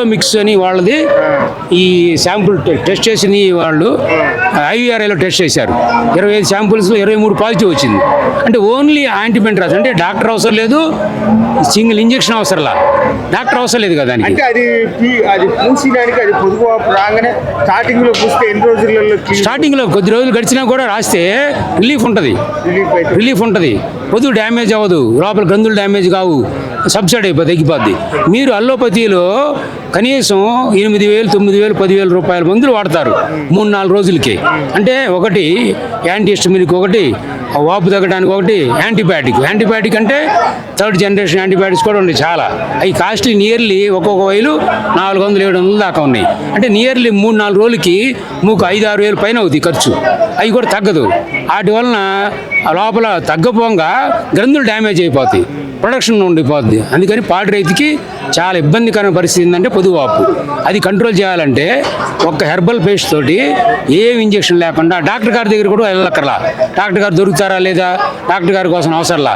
Mix అని వాళ్ళది ఈ శాంపుల్ టెస్ట్ చేసిన వాళ్ళు ఐవీఆర్ఐలో టెస్ట్ చేశారు. 25 శాంపుల్స్లో 23 పాజిటివ్ వచ్చింది. అంటే ఓన్లీ యాంటీబయాటిక్స్, అంటే డాక్టర్ అవసరం లేదు, సింగిల్ ఇంజెక్షన్ అవసరంలా, డాక్టర్ అవసరం లేదు కదా. అంటే అది పూసినానికి అది పొదుపు రాగానే స్టార్టింగ్ లో పూస్తే ఎన్ని రోజులలో? స్టార్టింగ్ లో కొద్ది రోజులు గడిచినా కూడా రాస్తే రిలీఫ్ ఉంటుంది. పొదుగు డ్యామేజ్ అవ్వదు, లోపల గ్రంథులు డ్యామేజ్ కావు, సబ్సిడీ తగ్గిపోద్ది. మీరు అల్లోపతిలో కనీసం 8,000, 9,000, 10,000 రూపాయల మందులు వాడతారు 3-4 రోజులకి. అంటే ఒకటి యాంటీహిస్టమినిక్, ఒకటి వాపు తగ్గడానికి, ఒకటి యాంటీబయాటిక్ అంటే 3rd జనరేషన్ యాంటీబయాటిక్స్ కూడా ఉన్నాయి చాలా. అవి కాస్ట్లీ, నియర్లీ ఒక్కొక్క వైలు 400-700 దాకా ఉన్నాయి. అంటే నియర్లీ 3-4 రోజులకి మీకు 5-6 వేలు పైన అవుతుంది ఖర్చు. అవి కూడా తగ్గదు. వాటి వలన లోపల తగ్గపోగా గ్రంథులు డ్యామేజ్ అయిపోతాయి, ప్రొడక్షన్ ఉండిపోద్ది. అందుకని పాడి రైతుకి చాలా ఇబ్బందికరమైన పరిస్థితి ఏంటంటే పొదువాపు. అది కంట్రోల్ చేయాలంటే ఒక్క హెర్బల్ పేస్ట్ తోటి ఏం ఇంజెక్షన్ లేకుండా డాక్టర్ గారి దగ్గర కూడా వెళ్ళక్కర్లా. డాక్టర్ గారు దొరుకుతారా లేదా, డాక్టర్ గారి కోసం అవసరంలా,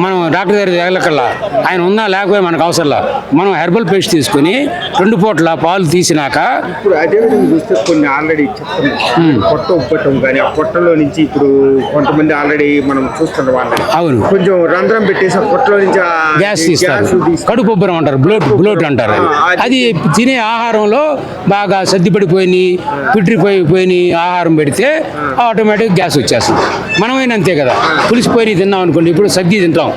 మనం డాక్టర్ గారి వెళ్ళక్కర్లా, ఆయన ఉన్నా లేకపోతే మనకు అవసరంలా. మనం హెర్బల్ పేస్ట్ తీసుకుని 2 పూట్ల పాలు తీసినాక ఇప్పుడు అదే విధంగా చూస్తే కొన్ని ఆల్రెడీ చెప్తున్నాం పొట్ట ఉప్పటం కానీ, ఆ పొట్టలో నుంచి ఇప్పుడు కొంతమంది ఆల్రెడీ మనం చూస్తున్న వాళ్ళని అవును కొంచెం రంధ్రం పెట్టేసి ఆ పొట్టలో నుంచి గ్యాస్ తీస్తారు, కడుపు ఉబ్బరం అంటారు, బ్లోట్ అంటారు. అది తినే ఆహారంలో బాగా సర్దిపడిపోయి పిట్రిపోయిపోయి ఆహారం పెడితే ఆటోమేటిక్ గ్యాస్ వచ్చేస్తుంది. మనమైనా అంతే కదా, పులిసిపోయి తిన్నాం అనుకోండి. ఇప్పుడు సద్ది తింటాం,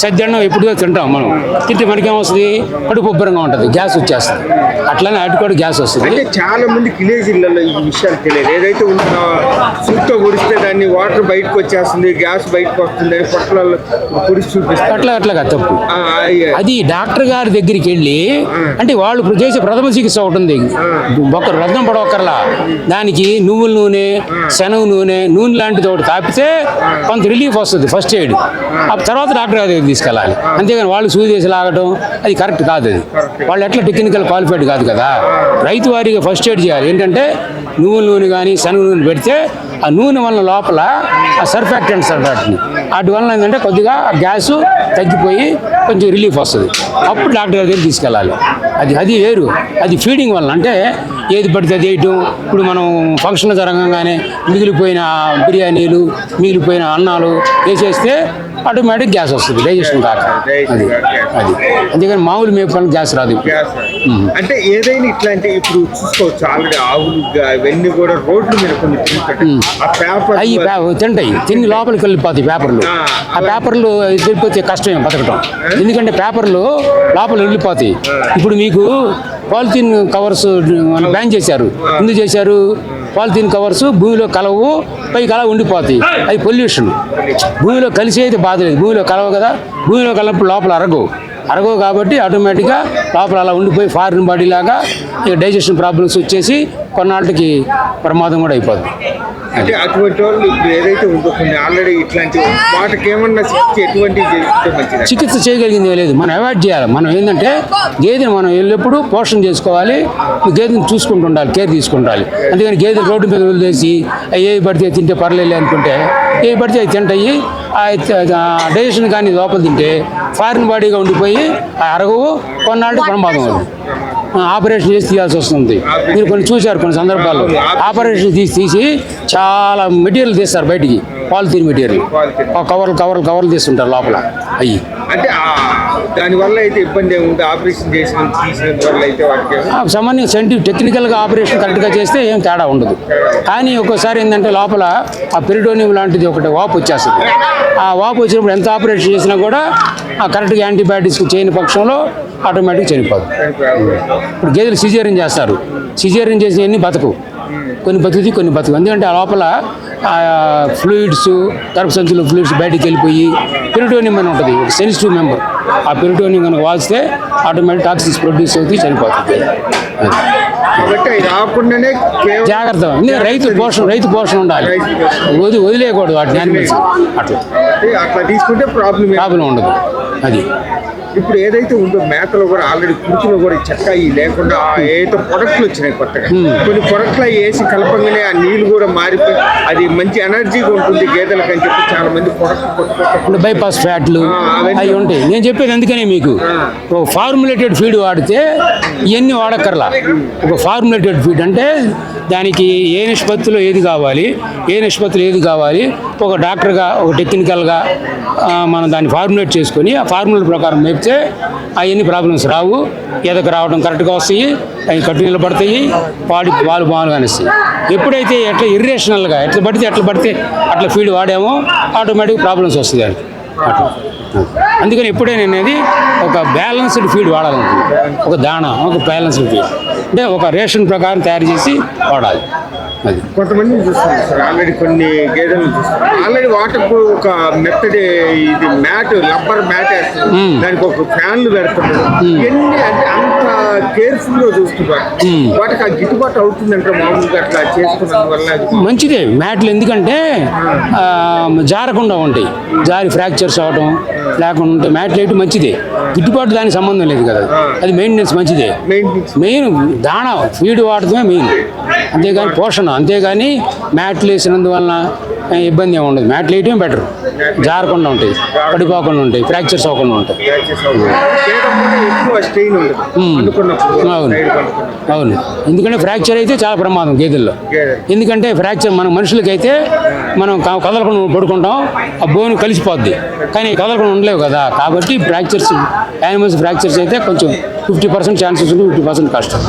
సద్ది అన్నం ఎప్పుడో తింటాం, మనం తింటే మనకేమొస్తుంది, కడుపు ఉబ్బరంగా ఉంటుంది, గ్యాస్ వచ్చేస్తుంది. అట్లనే అటు కూడా గ్యాస్ వస్తుంది. అంటే చాలా మంది విలేజ్లలో ఈ విషయాలు తెలియదు. ఏదైతే ఉందో సూట్తో పొడిస్తే దాన్ని వాటర్ బయటకు వచ్చేస్తుంది, గ్యాస్ బయటకు వస్తుంది అని పొట్టలలో పొడిచి చూపిస్తారు. అట్లాగా తప్పు. అది డాక్టర్ గారి దగ్గరికి వెళ్ళి, అంటే వాళ్ళు చేసే ప్రథమ చికిత్స ఉంటుంది, ఒక రత్నం పడవక్కర్లా, దానికి నువ్వుల నూనె, శనగ నూనె లాంటిది ఒకటి తాపితే కొంత రిలీఫ్ వస్తుంది, ఫస్ట్ ఎయిడ్. ఆ తర్వాత డాక్టర్ గారి దగ్గరికి తీసుకెళ్ళాలి. అంతేగాని వాళ్ళు సూది చేసి లాగడం అది కరెక్ట్ కాదు. అది వాళ్ళు ఎట్లా టెక్నికల్ క్వాలిఫైడ్ కాదు కదా. రైతు వారికి ఫస్ట్ ఎయిడ్ చేయాలి. ఏంటంటే నువ్వుల నూనె కానీ శనగ నూనె పెడితే ఆ నూనె వల్ల లోపల ఆ సర్ఫాక్టెంట్స్ వాటిని, వాటి వల్ల ఏంటంటే కొద్దిగా గ్యాసు తగ్గిపోయి కొంచెం రిలీఫ్ వస్తుంది. అప్పుడు డాక్టర్ గారి దగ్గర తీసుకెళ్ళాలి. అది వేరు. అది ఫీడింగ్ వల్ల, అంటే ఏది పడితే అది వేయటం. ఇప్పుడు మనం ఫంక్షన్లు జరగగానే మిగిలిపోయిన బిర్యానీలు, మిగిలిపోయిన అన్నాలు వేసేస్తే ఆటోమేటిక్ గ్యాస్ వస్తుంది, డైజెషన్ కాక. అది అందుకని మామూలు మేపడానికి గ్యాస్ రాదు. అంటే ఏదైనా ఇట్లాంటి ఇప్పుడు చూసుకోవచ్చు, ఆల్రెడీ ఆవులు ఇవన్నీ కూడా రోడ్ల మీద కొన్ని అవి తింటాయి, తిని లోపలికి వెళ్ళిపోతాయి పేపర్లు. ఆ పేపర్లు వెళ్ళిపోతే కష్టమే బతకటం, ఎందుకంటే పేపర్లు లోపల వెళ్ళిపోతాయి. ఇప్పుడు మీకు పాలిథిన్ కవర్స్ బ్యాన్ చేశారు. ఎందుకు చేశారు? పాలిథిన్ కవర్స్ భూమిలో కలవు, పైకి అలా ఉండిపోతాయి. అది పొల్యూషన్. భూమిలో కలిసి అయితే బాధలేదు, భూమిలో కలవు కదా, భూమిలో కలిపినప్పుడు లోపల అరగవు కాబట్టి ఆటోమేటిక్గా లోపల అలా ఉండిపోయి ఫారిన్ బాడీ లాగా ఇక డైజెషన్ ప్రాబ్లమ్స్ వచ్చేసి కొన్నాళ్ళకి ప్రమాదం కూడా అయిపోతుంది. అంటే అటువంటి వాళ్ళు ఇప్పుడు ఏదైతే ఉంటుందో ఆల్రెడీ ఇట్లాంటి వాటికి ఏమన్నా ఎటువంటి చికిత్స చేయగలిగింది లేదు. మనం అవాయిడ్ చేయాలి. మనం ఏంటంటే గేదెని మనం ఎల్లప్పుడూ పోషణ చేసుకోవాలి, గేదెని చూసుకుంటూ ఉండాలి, కేర్ తీసుకుంటాలి. అందుకని గేదెలు రోడ్డు మీద వదిలేసి ఏవి పడితే తింటే పర్లేదు అనుకుంటే ఏవి పడితే అవి తింటాయి. డైజెషన్ కానీ లోపల తింటే ఫారిన్ బాడీగా ఉండిపోయి అరగవు, కొన్నాళ్ళకి ప్రమాదం అవుతుంది. ఆపరేషన్ చేసి తీయాల్సి వస్తుంది. మీరు కొన్ని చూశారు కొన్ని సందర్భాల్లో, ఆపరేషన్ తీసి చాలా మెటీరియల్ తీస్తారు బయటికి, పాలిథిన్ మెటీరియల్, కవర్లు తీస్తుంటారు లోపల. అయ్యి అంటే దానివల్ల అయితే ఇబ్బంది ఏముంది? ఆపరేషన్ తీసినందువల్ల అయితే వాటికి సంబంధించి సైంటిఫిక్ టెక్నికల్గా ఆపరేషన్ కరెక్ట్గా చేస్తే ఏం తేడా ఉండదు. కానీ ఒక్కోసారి ఏంటంటే లోపల ఆ పెరిటోనియం లాంటిది ఒకటి వాపు వచ్చేస్తుంది. ఆ వాపు వచ్చినప్పుడు ఎంత ఆపరేషన్ చేసినా కూడా ఆ కరెక్ట్గా యాంటీబయాటిక్స్ చేయని పక్షంలో ఆటోమేటిక్ చనిపోదు. ఇప్పుడు గేదెలు సిజేరియన్ చేస్తారు, సిజేరియన్ చేసిన ఎన్ని బతకు, కొన్ని బతుకుతాయి, కొన్ని బతుకు. ఎందుకంటే ఆ లోపల ఫ్లూయిడ్స్, గర్భసంచులు ఫ్లూయిడ్స్ బయటికి వెళ్ళిపోయి పెరిటోనియం అని ఉంటుంది, ఒక సెన్సిటివ్ మెంబర్. ఆ పెరిటోనియం కనుక వాల్స్తే ఆటోమేటిక్ టాక్సిన్స్ ప్రొడ్యూస్ అవుతుంది, చనిపోతుంది. జాగ్రత్త. రైతు పోషణ ఉండాలి, వదిలేయకూడదు వాటిని యానిమల్స్. అట్లా తీసుకుంటే ప్రాబ్లం ఉండదు. అది ఇప్పుడు ఏదైతే ఉందో మేతలో కూడా ఆల్రెడీ కుర్చీలో కూడా చెక్క ఇవి లేకుండా ఏదైతే ప్రొడక్ట్లు వచ్చినాయి కొత్తగా, కొన్ని ప్రొడక్ట్లు అవి వేసి కలపంగానే ఆ నీళ్లు కూడా మారిపోయి అది మంచి ఎనర్జీగా ఉంటుంది గేదెలకు అని చెప్పి చాలా మంది ప్రొడక్ట్ బైపాస్ ఫ్యాట్లు అవి ఉంటాయి. నేను చెప్పేది అందుకనే మీకు ఒక ఫార్ములేటెడ్ ఫీడ్ వాడితే ఇవన్నీ వాడక్కర్లా. ఒక ఫార్ములేటెడ్ ఫీడ్ అంటే దానికి ఏ నిష్పత్తిలో ఏది కావాలి, ఏ నిష్పత్తిలో ఏది కావాలి, ఒక డాక్టర్గా ఒక టెక్నికల్గా మనం దాన్ని ఫార్ములేట్ చేసుకొని ఆ ఫార్ములా ప్రకారం మేపితే అవన్నీ ప్రాబ్లమ్స్ రావు. ఎదకు రావడం కరెక్ట్గా వస్తాయి, అవి కట్టు నిలబడతాయి, పాలు బాగా అనిస్తాయి. ఎప్పుడైతే ఎట్లా ఇర్రేషనల్గా ఎట్లా పడితే అట్లా ఫీడ్ వాడామో ఆటోమేటిక్ ప్రాబ్లమ్స్ వస్తాయి దానికి అట్లా. అందుకని ఎప్పుడైనా అనేది ఒక బ్యాలెన్స్డ్ ఫీడ్ వాడాలనుకుంటున్నాను. ఒక దాణా, ఒక బ్యాలెన్స్డ్ ఫీడ్ అంటే ఒక రేషన్ ప్రకారం తయారు చేసి వాడాలి. అది కొంతమంది చూస్తున్నారు సార్, ఆల్రెడీ కొన్ని గేదెలను చూస్తున్నారు, ఆల్రెడీ వాటర్కు ఒక మెత్తడి ఇది మ్యాట్, రబ్బర్ మ్యాట్ వేస్తున్నారు, దానికి ఒక ఫ్యాన్లు పెడుతున్నారు. ఇవన్నీ అంటే అంత కేర్ఫుల్ గా చూస్తున్నారు. వాటికి ఆ గిట్టుబాటు అవుతుందంటే మామూలుగా అట్లా చేసుకున్నందు వల్ల మంచిదే మ్యాట్లు. ఎందుకంటే జారకుండా ఉంటాయి, జారి ఫ్రాక్చర్స్ అవడం లేకుండా ఉంటాయి. మ్యాట్లు వేయటం మంచిదే, గిట్టుబాటు దానికి సంబంధం లేదు కదా, అది మెయింటెనెన్స్ మంచిదే. మెయిన్ దాణా ఫీడ్ వాడటమే మెయిన్, అంతేగాని పోషణ. అంతేగాని మ్యాట్లు వేసినందువలన ఇబ్బంది ఏమి ఉండదు. మ్యాట్లు వేయటం బెటర్, జారకుండా ఉంటాయి, పడిపోకుండా ఉంటాయి, ఫ్రాక్చర్స్ అవ్వకుండా ఉంటాయి. అవును అవును, ఎందుకంటే ఫ్రాక్చర్ అయితే చాలా ప్రమాదం గేదెల్లో. ఎందుకంటే ఫ్రాక్చర్ మన మనుషులకైతే మనం కదలకుండా పడుకుంటాం, ఆ బోన్ కలిసిపోద్ది, కానీ కదలకుండా ఉండలేవు కదా. కాబట్టి ఫ్రాక్చర్స్, యానిమల్స్ ఫ్రాక్చర్స్ అయితే కొంచెం 50% ఛాన్సెస్ ఉంది, 50% కష్టం.